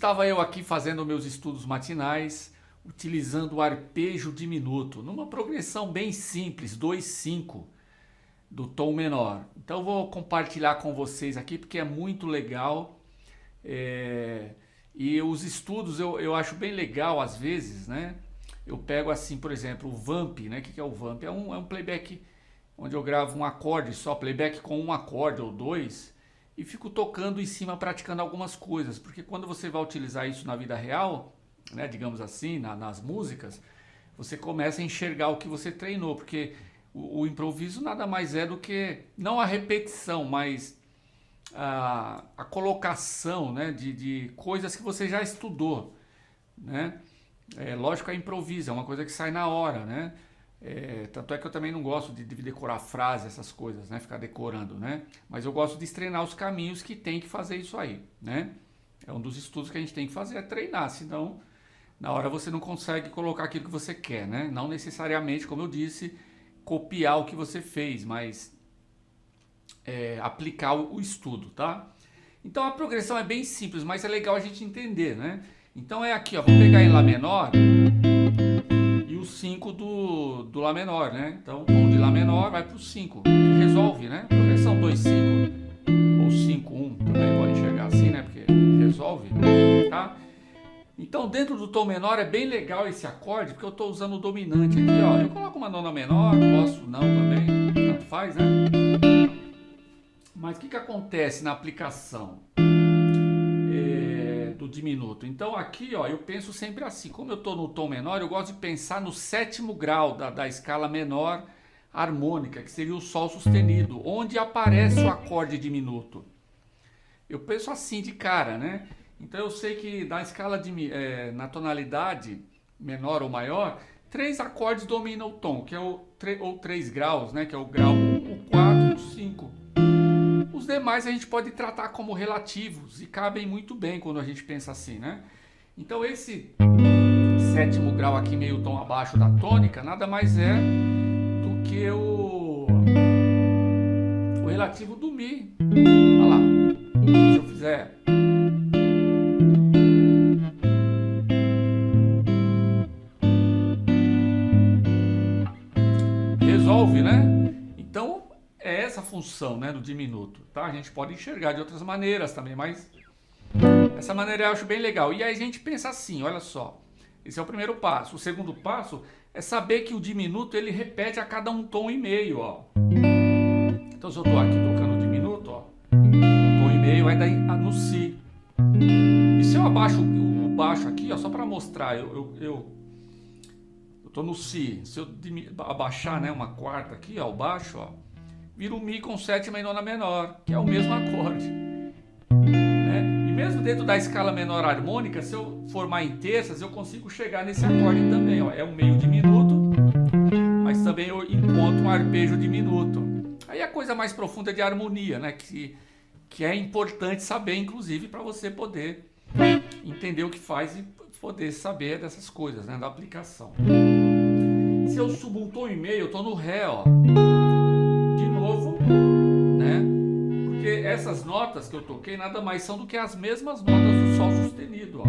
estava eu aqui fazendo meus estudos matinais, utilizando o arpejo diminuto, numa progressão bem simples, 2/5 do tom menor. Então eu vou compartilhar com vocês aqui porque é muito legal. E os estudos eu acho bem legal às vezes, né? Eu pego assim, por exemplo, o vamp, né? O que é o vamp? É um playback onde eu gravo um acorde só, playback com um acorde ou dois, e fico tocando em cima, praticando algumas coisas, porque quando você vai utilizar isso na vida real, né, digamos assim, nas músicas, você começa a enxergar o que você treinou, porque o improviso nada mais é do que, não a repetição, mas a colocação, né, de coisas que você já estudou, né? Lógico, é improviso, é uma coisa que sai na hora, né? Tanto é que eu também não gosto de decorar frase, essas coisas, né? Ficar decorando, né? Mas eu gosto de treinar os caminhos que tem que fazer isso aí, né? É um dos estudos que a gente tem que fazer, é treinar, senão na hora você não consegue colocar aquilo que você quer, né? Não necessariamente, como eu disse, copiar o que você fez, mas aplicar o estudo, tá? Então a progressão é bem simples, mas é legal a gente entender, né? Então é aqui, ó, vou pegar em Lá menor e o 5 do Lá menor, né? Então o tom de Lá menor vai pro 5, que resolve, né? Progressão 2/5 ou 5/1, também pode enxergar assim, né? Porque resolve, tá? Então dentro do tom menor é bem legal esse acorde, porque eu estou usando o dominante aqui, ó. Eu coloco uma nona menor, posso não também, tanto faz, né? Mas o que acontece na aplicação do diminuto? Então aqui, ó, eu penso sempre assim, como eu estou no tom menor, eu gosto de pensar no 7º grau da escala menor harmônica, que seria o Sol sustenido, onde aparece o acorde diminuto. Eu penso assim de cara, né? Então eu sei que na escala na tonalidade menor ou maior, 3 acordes dominam o tom, que é ou 3 graus, né? Que é o grau 1, o 4 e o 5. Os demais a gente pode tratar como relativos e cabem muito bem quando a gente pensa assim, né? Então esse 7º grau aqui, meio tom abaixo da tônica, nada mais é do que o relativo do Mi. Olha lá, se eu fizer... resolve, né? Então é essa a função, né, do diminuto, tá? A gente pode enxergar de outras maneiras também, mas essa maneira eu acho bem legal. E aí a gente pensa assim, olha só, esse é o primeiro passo. O segundo passo é saber que o diminuto ele repete a cada um tom e meio, ó. Então se eu tô aqui tocando o diminuto, ó, um tom e meio vai dar no Si. E se eu abaixo o baixo aqui, ó, só para mostrar, eu tô no Si, se eu abaixar, né, uma quarta aqui, ó, o baixo, ó, vira um Mi com 7ª e nona menor, que é o mesmo acorde, né? E mesmo dentro da escala menor harmônica, se eu formar em terças, eu consigo chegar nesse acorde também, ó. É um meio diminuto, mas também eu encontro um arpejo diminuto. Aí a coisa mais profunda é de harmonia, né, que é importante saber, inclusive, para você poder entender o que faz e poder saber dessas coisas, né, da aplicação. Se eu subo um tom e meio, eu tô no Ré, ó. De novo, né? Porque essas notas que eu toquei nada mais são do que as mesmas notas do Sol sustenido, ó.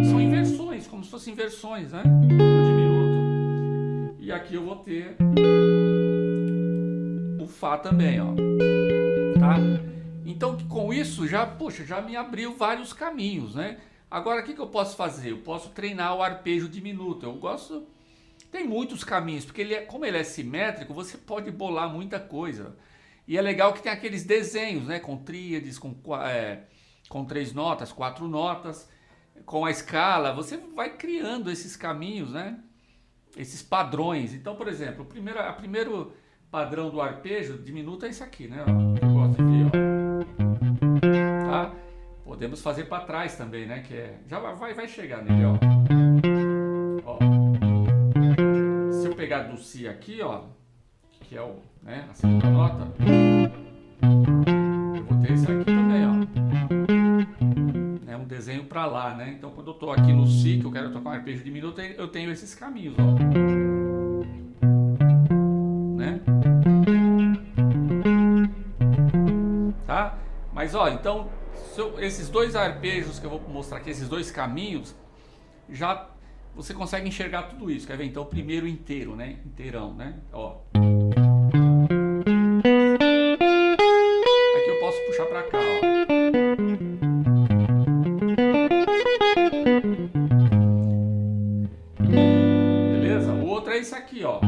São inversões, como se fossem inversões, né? Do diminuto. E aqui eu vou ter o Fá também, ó. Tá? Então com isso já, poxa, já me abriu vários caminhos, né? Agora o que eu posso fazer? Eu posso treinar o arpejo diminuto. Eu gosto... Tem muitos caminhos, porque como ele é simétrico, você pode bolar muita coisa. E é legal que tem aqueles desenhos, né? Com tríades, com 3 notas, 4 notas, com a escala. Você vai criando esses caminhos, né? Esses padrões. Então, por exemplo, o primeiro padrão do arpejo diminuto é esse aqui, né? Ó, eu gosto de ver, ó. Tá? Podemos fazer para trás também, né? Que já vai chegar nele, ó. Ó. Se eu pegar do Si aqui, ó, que é né, a segunda nota, eu vou ter esse aqui também, ó. É um desenho para lá, né? Então quando eu tô aqui no Si, que eu quero tocar um arpejo diminuto, eu tenho esses caminhos, ó. Né? Tá? Mas ó, então Esses dois arpejos que eu vou mostrar aqui, esses dois caminhos, já você consegue enxergar tudo isso. Quer ver? Então, o primeiro inteiro, né? Inteirão, né? Ó. Aqui eu posso puxar pra cá, ó. Beleza? O outro é esse aqui, ó.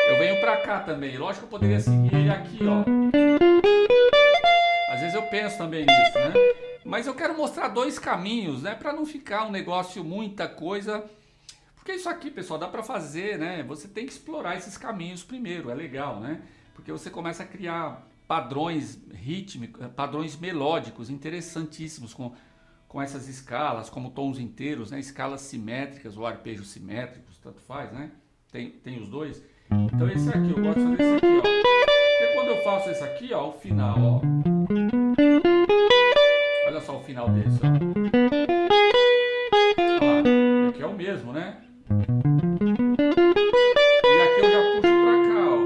Eu venho pra cá também. Lógico que eu poderia seguir ele aqui, ó. Às vezes eu penso também nisso, né? Mas eu quero mostrar dois caminhos, né? Para não ficar um negócio, muita coisa. Porque isso aqui, pessoal, dá para fazer, né? Você tem que explorar esses caminhos primeiro, é legal, né? Porque você começa a criar padrões rítmicos, padrões melódicos interessantíssimos com essas escalas, como tons inteiros, né? Escalas simétricas ou arpejos simétricos, tanto faz, né? Tem os dois. Então esse aqui, eu gosto de fazer esse aqui, ó. Porque quando eu faço esse aqui, ó, o final, ó. Olha só o final desse, ó. Olha lá, aqui é o mesmo, né? E aqui eu já puxo pra cá, ó.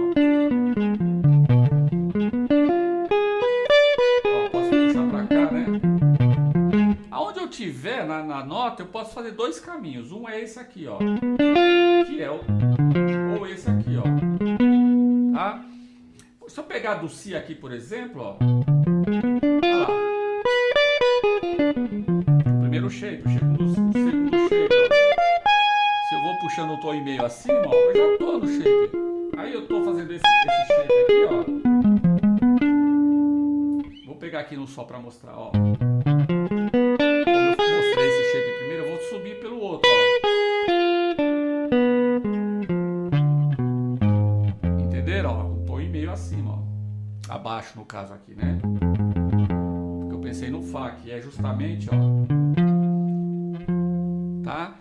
Ó, posso puxar pra cá, né? Aonde eu tiver na nota, eu posso fazer dois caminhos. Um é esse aqui, ó. Que é ou esse aqui, ó. Tá? Se eu pegar do Si aqui, por exemplo, ó. Olha lá. Primeiro shape, o segundo shape, ó. Se eu vou puxando o tom e meio acima, ó, eu já tô no shape. Aí eu tô fazendo esse shape aqui, ó. Vou pegar aqui no Sol pra mostrar, ó. Como eu mostrei esse shape primeiro, eu vou subir pelo outro, ó. Entenderam? Ó, um tom e meio acima, ó. Abaixo, no caso aqui, né? Porque eu pensei no Fá, que é justamente, ó. Tá?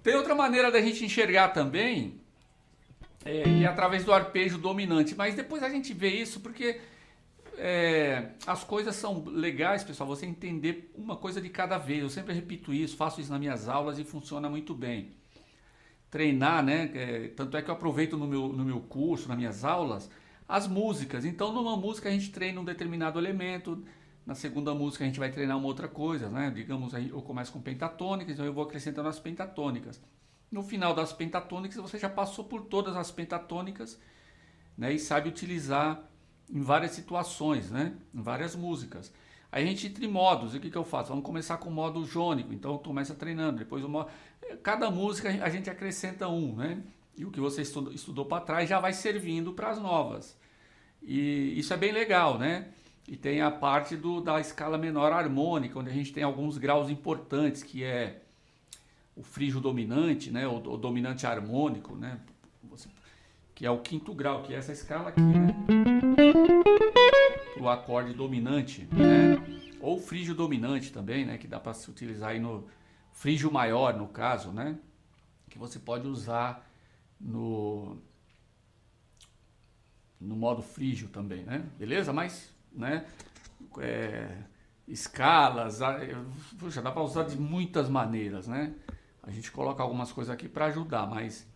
Tem outra maneira da gente enxergar também, que é através do arpejo dominante, mas depois a gente vê isso porque as coisas são legais, pessoal, você entender uma coisa de cada vez. Eu sempre repito isso, faço isso nas minhas aulas e funciona muito bem. Treinar, né? Tanto é que eu aproveito no meu curso, nas minhas aulas, as músicas. Então, numa música a gente treina um determinado elemento. Na segunda música a gente vai treinar uma outra coisa, né? Digamos, aí eu começo com pentatônicas, então eu vou acrescentando as pentatônicas. No final das pentatônicas você já passou por todas as pentatônicas, né? E sabe utilizar em várias situações, né? Em várias músicas. Aí a gente entre modos, e o que eu faço? Vamos começar com o modo jônico, então eu começo treinando, depois o modo... Cada música a gente acrescenta um, né? E o que você estudou para trás já vai servindo para as novas. E isso é bem legal, né? E tem a parte da escala menor harmônica, onde a gente tem alguns graus importantes, que é o frígio dominante, né? O dominante harmônico, né? Que é o quinto grau, que é essa escala aqui, né? O acorde dominante, né? Ou frígio dominante também, né? Que dá para se utilizar aí no frígio maior, no caso, né? Que você pode usar no modo frígio também, né? Beleza? Mas, né? Escalas, puxa, dá para usar de muitas maneiras, né? A gente coloca algumas coisas aqui para ajudar, mas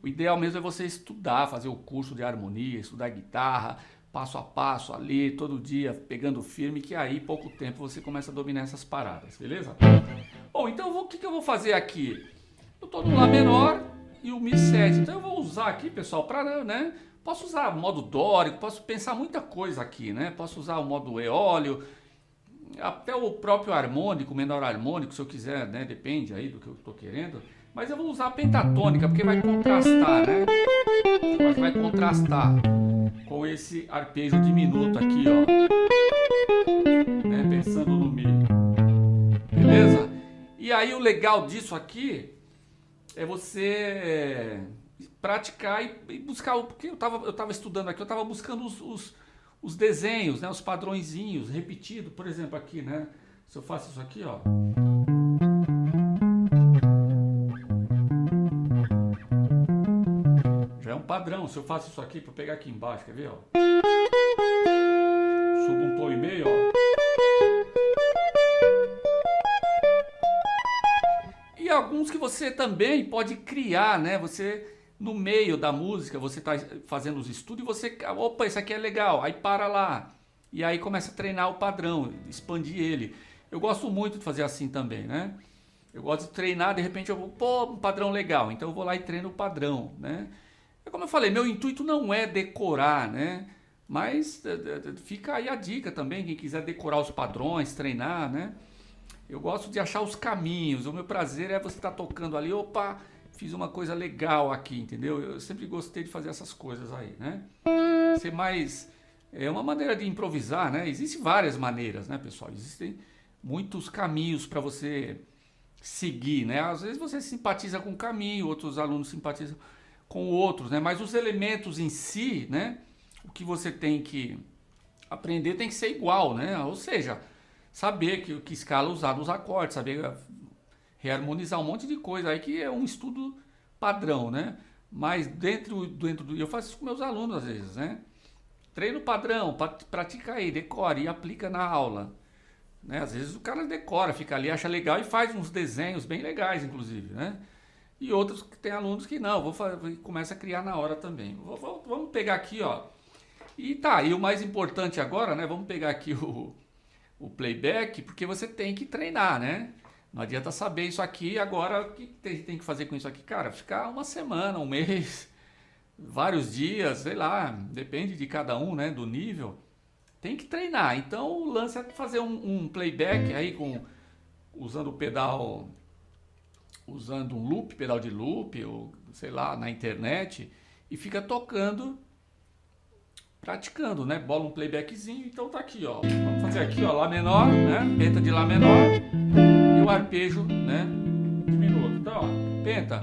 o ideal mesmo é você estudar, fazer o curso de harmonia, estudar guitarra, passo a passo ali, todo dia, pegando firme, que aí, pouco tempo, você começa a dominar essas paradas, beleza? Bom, então o que eu vou fazer aqui? Eu tô no Lá menor e o Mi 7, então eu vou usar aqui, pessoal, para, né? Posso usar o modo dórico, posso pensar muita coisa aqui, né? Posso usar o modo eólio, até o próprio harmônico, menor harmônico, se eu quiser, né? Depende aí do que eu estou querendo. Mas eu vou usar a pentatônica, porque vai contrastar, né? Vai contrastar com esse arpejo diminuto aqui, ó. Né? Pensando no Mi. Beleza? E aí o legal disso aqui é você praticar e buscar, porque eu tava estudando aqui, eu tava buscando os desenhos, né, os padrõezinhos repetidos, por exemplo, aqui, né? Se eu faço isso aqui, ó. Já é um padrão. Se eu faço isso aqui, para pegar aqui embaixo, quer ver, ó? Subo um tom e meio, ó. E alguns que você também pode criar, né? Você, no meio da música, você está fazendo os estudos e você... Opa, isso aqui é legal. Aí para lá. e aí começa a treinar o padrão, expandir ele. Eu gosto muito de fazer assim também, né? Eu gosto de treinar, de repente eu vou, pô, um padrão legal, então eu vou lá e treino o padrão, né? É como eu falei, meu intuito não é decorar, né? Mas fica aí a dica também, quem quiser decorar os padrões, treinar, né? Eu gosto de achar os caminhos, o meu prazer é você estar tocando ali, opa, fiz uma coisa legal aqui, entendeu? Eu sempre gostei de fazer essas coisas aí, né? Ser mais... É uma maneira de improvisar, né? Existem várias maneiras, né, pessoal? Existem muitos caminhos para você seguir, né? Às vezes você simpatiza com um caminho, outros alunos simpatizam com outros, né? Mas os elementos em si, né? O que você tem que aprender tem que ser igual, né? Ou seja, saber que escala usar nos acordes, saber reharmonizar um monte de coisa aí que é um estudo padrão, né? Mas dentro do... Eu faço isso com meus alunos às vezes, né? Treino padrão, pratica aí, decore e aplica na aula. Né? Às vezes o cara decora, fica ali, acha legal e faz uns desenhos bem legais, inclusive, né? E outros que tem alunos que não, começa a criar na hora também. Vamos pegar aqui, ó. E tá, e o mais importante agora, né? Vamos pegar aqui o playback, porque você tem que treinar, né? Não adianta saber isso aqui agora, o que tem que fazer com isso aqui? Cara, ficar uma semana, um mês, vários dias, sei lá, depende de cada um, né? Do nível. Tem que treinar. Então o lance é fazer um playback aí usando o pedal, usando um loop, pedal de loop, ou sei lá, na internet, e fica tocando, praticando, né? Bola um playbackzinho, então tá aqui, ó. Vamos fazer aqui, ó, Lá menor, né? Penta de Lá menor e o arpejo, né? Diminuto. Então, ó, penta.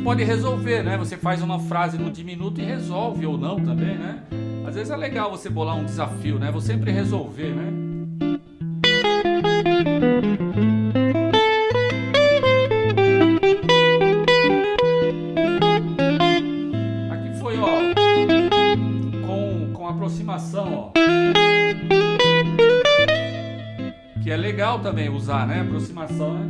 Pode resolver, né? Você faz uma frase no diminuto e resolve ou não também, né? Às vezes é legal você bolar um desafio, né? Vou sempre resolver, né? Aqui foi, ó, com aproximação, ó. Que é legal também usar, né? Aproximação, né?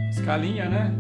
Escalinha, né?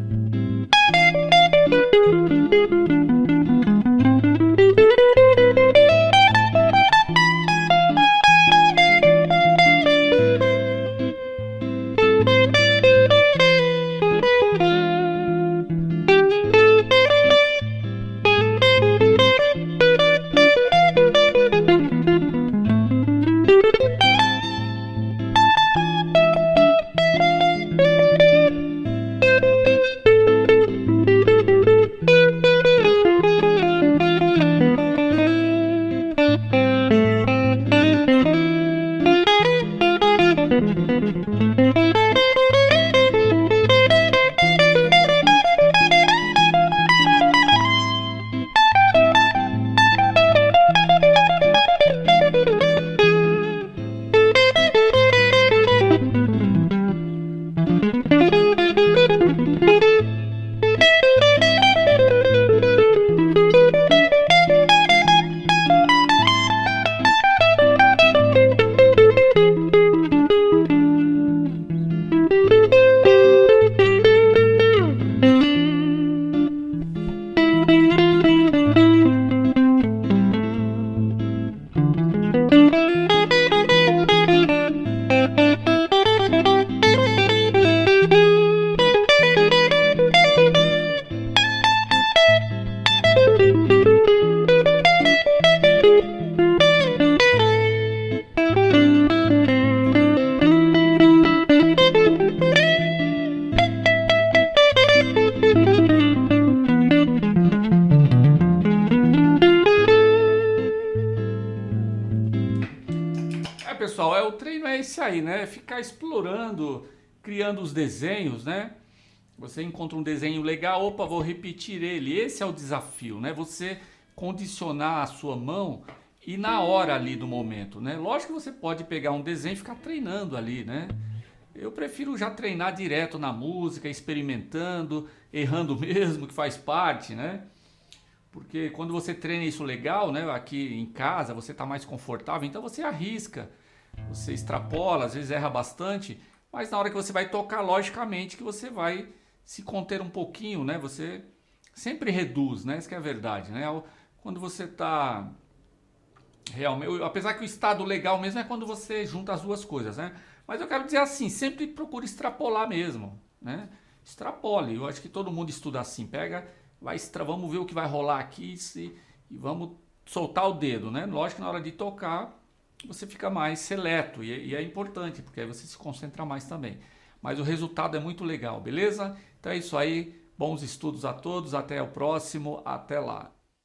Pessoal, o treino é esse aí, né? Ficar explorando, criando os desenhos, né? Você encontra um desenho legal, opa, vou repetir ele. Esse é o desafio, né? Você condicionar a sua mão e na hora ali do momento, né? Lógico que você pode pegar um desenho e ficar treinando ali, né? Eu prefiro já treinar direto na música, experimentando, errando mesmo, que faz parte, né? Porque quando você treina isso legal, né? Aqui em casa você está mais confortável, então você arrisca, você extrapola, às vezes erra bastante, mas na hora que você vai tocar, logicamente que você vai se conter um pouquinho, né? Você sempre reduz, né? Isso que é a verdade, né? Quando você está realmente, apesar que o estado legal mesmo é quando você junta as duas coisas, né? Mas eu quero dizer assim, sempre procure extrapolar mesmo, né? Extrapole. Eu acho que todo mundo estuda assim, pega, vamos ver o que vai rolar aqui e vamos soltar o dedo, né? Lógico que na hora de tocar você fica mais seleto e é importante, porque aí você se concentra mais também. Mas o resultado é muito legal, beleza? Então é isso aí. Bons estudos a todos, até o próximo, até lá.